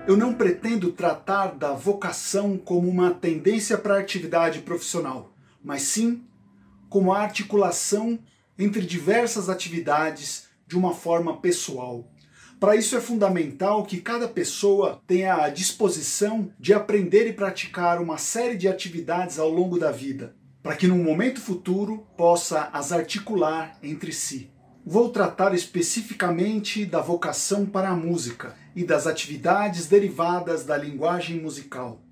Eu não pretendo tratar da vocação como uma tendência para a atividade profissional, mas sim como a articulação entre diversas atividades de uma forma pessoal. Para isso é fundamental que cada pessoa tenha a disposição de aprender e praticar uma série de atividades ao longo da vida, para que num momento futuro possa as articular entre si. Vou tratar especificamente da vocação para a música e das atividades derivadas da linguagem musical.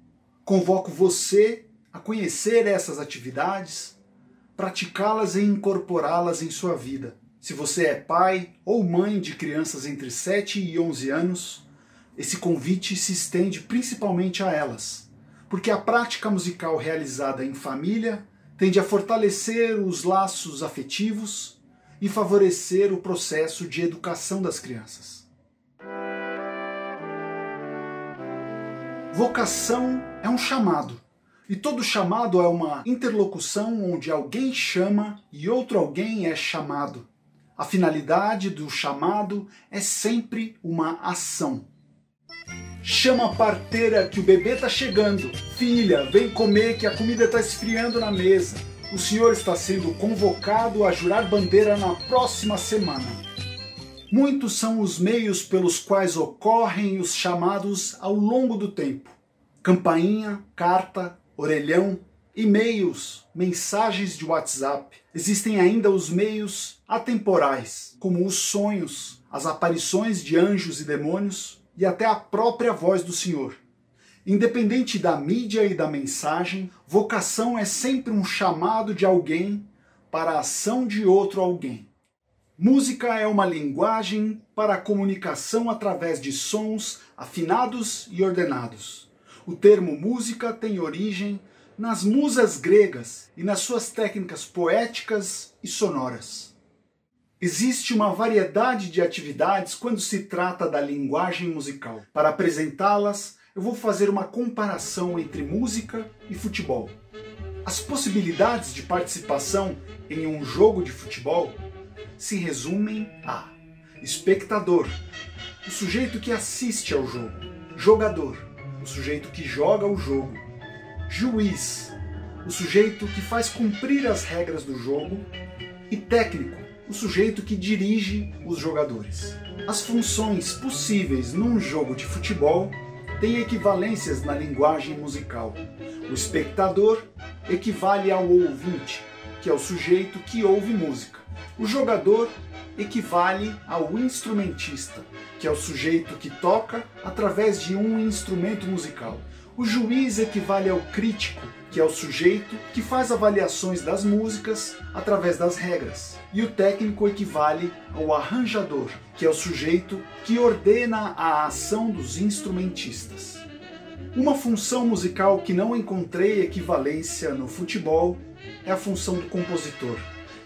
Convoco você a conhecer essas atividades, praticá-las e incorporá-las em sua vida. Se você é pai ou mãe de crianças entre 7 e 11 anos, esse convite se estende principalmente a elas, porque a prática musical realizada em família tende a fortalecer os laços afetivos e favorecer o processo de educação das crianças. Vocação é um chamado, e todo chamado é uma interlocução onde alguém chama e outro alguém é chamado. A finalidade do chamado é sempre uma ação. Chama a parteira que o bebê está chegando. Filha, vem comer que a comida está esfriando na mesa. O senhor está sendo convocado a jurar bandeira na próxima semana. Muitos são os meios pelos quais ocorrem os chamados ao longo do tempo. Campainha, carta, orelhão, e-mails, mensagens de WhatsApp. Existem ainda os meios atemporais, como os sonhos, as aparições de anjos e demônios e até a própria voz do Senhor. Independente da mídia e da mensagem, vocação é sempre um chamado de alguém para a ação de outro alguém. Música é uma linguagem para a comunicação através de sons afinados e ordenados. O termo música tem origem nas musas gregas e nas suas técnicas poéticas e sonoras. Existe uma variedade de atividades quando se trata da linguagem musical. Para apresentá-las, eu vou fazer uma comparação entre música e futebol. As possibilidades de participação em um jogo de futebol se resumem a espectador, o sujeito que assiste ao jogo; jogador, o sujeito que joga o jogo; juiz, o sujeito que faz cumprir as regras do jogo; e técnico, o sujeito que dirige os jogadores. As funções possíveis num jogo de futebol têm equivalências na linguagem musical. O espectador equivale ao ouvinte, que é o sujeito que ouve música. O jogador equivale ao instrumentista, que é o sujeito que toca através de um instrumento musical. O juiz equivale ao crítico, que é o sujeito que faz avaliações das músicas através das regras. E o técnico equivale ao arranjador, que é o sujeito que ordena a ação dos instrumentistas. Uma função musical que não encontrei equivalência no futebol é a função do compositor,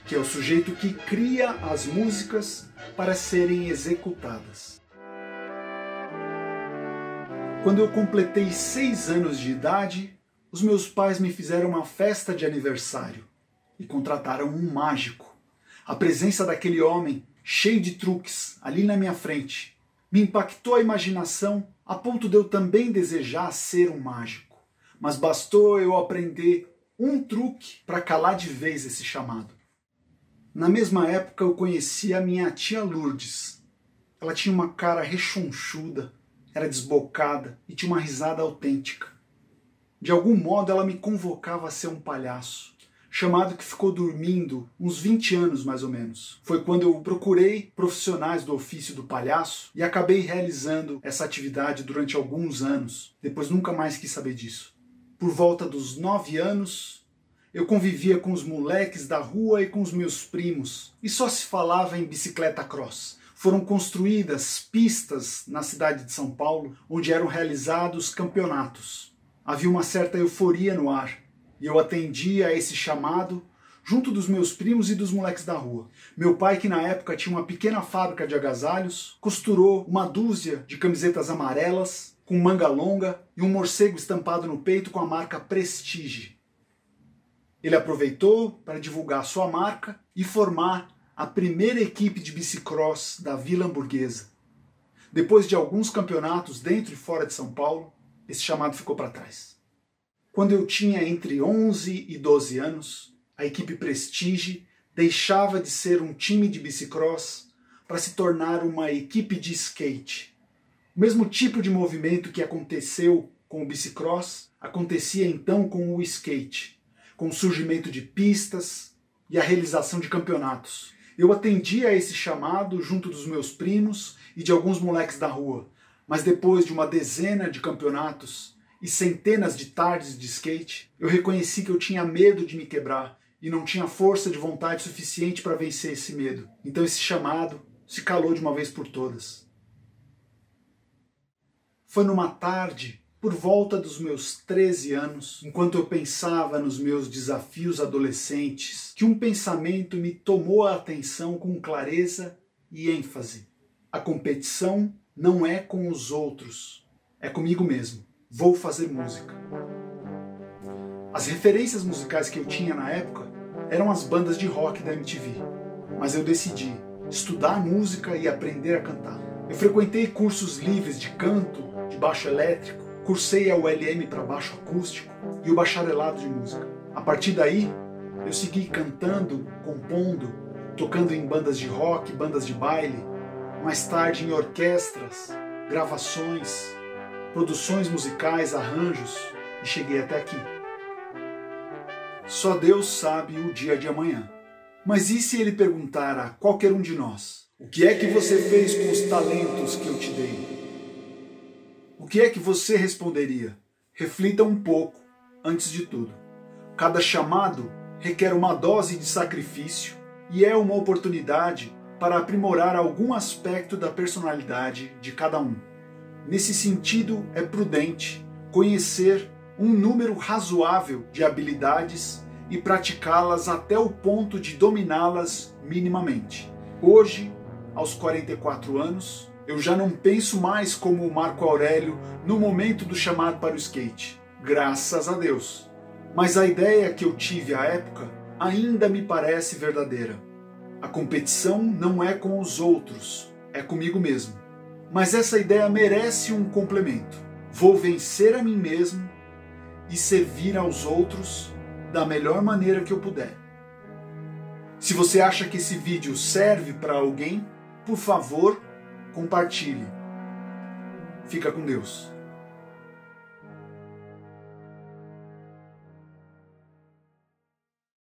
que é o sujeito que cria as músicas para serem executadas. Quando eu completei 6 anos de idade, os meus pais me fizeram uma festa de aniversário e contrataram um mágico. A presença daquele homem, cheio de truques, ali na minha frente, me impactou a imaginação a ponto de eu também desejar ser um mágico. Mas bastou eu aprender um truque para calar de vez esse chamado. Na mesma época eu conheci a minha tia Lourdes. Ela tinha uma cara rechonchuda, era desbocada e tinha uma risada autêntica. De algum modo ela me convocava a ser um palhaço, chamado que ficou dormindo uns 20 anos mais ou menos. Foi quando eu procurei profissionais do ofício do palhaço e acabei realizando essa atividade durante alguns anos. Depois nunca mais quis saber disso. Por volta dos 9 anos, eu convivia com os moleques da rua e com os meus primos, e só se falava em bicicleta cross. Foram construídas pistas na cidade de São Paulo, onde eram realizados campeonatos. Havia uma certa euforia no ar, e eu atendia a esse chamado junto dos meus primos e dos moleques da rua. Meu pai, que na época tinha uma pequena fábrica de agasalhos, costurou uma dúzia de camisetas amarelas, com manga longa e um morcego estampado no peito com a marca Prestige. Ele aproveitou para divulgar sua marca e formar a primeira equipe de bicicross da Vila Hamburguesa. Depois de alguns campeonatos dentro e fora de São Paulo, esse chamado ficou para trás. Quando eu tinha entre 11 e 12 anos, a equipe Prestige deixava de ser um time de bicicross para se tornar uma equipe de skate. O mesmo tipo de movimento que aconteceu com o bicicross acontecia então com o skate, com o surgimento de pistas e a realização de campeonatos. Eu atendia a esse chamado junto dos meus primos e de alguns moleques da rua, mas depois de uma dezena de campeonatos e centenas de tardes de skate, eu reconheci que eu tinha medo de me quebrar e não tinha força de vontade suficiente para vencer esse medo. Então esse chamado se calou de uma vez por todas. Foi numa tarde, por volta dos meus 13 anos, enquanto eu pensava nos meus desafios adolescentes, que um pensamento me tomou a atenção com clareza e ênfase. A competição não é com os outros, é comigo mesmo. Vou fazer música. As referências musicais que eu tinha na época eram as bandas de rock da MTV, mas eu decidi estudar música e aprender a cantar. Eu frequentei cursos livres de canto, de baixo elétrico, cursei a ULM para baixo acústico e o bacharelado de música. A partir daí, eu segui cantando, compondo, tocando em bandas de rock, bandas de baile, mais tarde em orquestras, gravações, produções musicais, arranjos, e cheguei até aqui. Só Deus sabe o dia de amanhã. Mas e se ele perguntar a qualquer um de nós: o que é que você fez com os talentos que eu te dei? O que é que você responderia? Reflita um pouco, antes de tudo. Cada chamado requer uma dose de sacrifício e é uma oportunidade para aprimorar algum aspecto da personalidade de cada um. Nesse sentido, é prudente conhecer um número razoável de habilidades e praticá-las até o ponto de dominá-las minimamente. Hoje, aos 44 anos, eu já não penso mais como o Marco Aurélio no momento do chamado para o skate. Graças a Deus. Mas a ideia que eu tive à época ainda me parece verdadeira. A competição não é com os outros, é comigo mesmo. Mas essa ideia merece um complemento. Vou vencer a mim mesmo e servir aos outros da melhor maneira que eu puder. Se você acha que esse vídeo serve para alguém, por favor, compartilhe. Fica com Deus.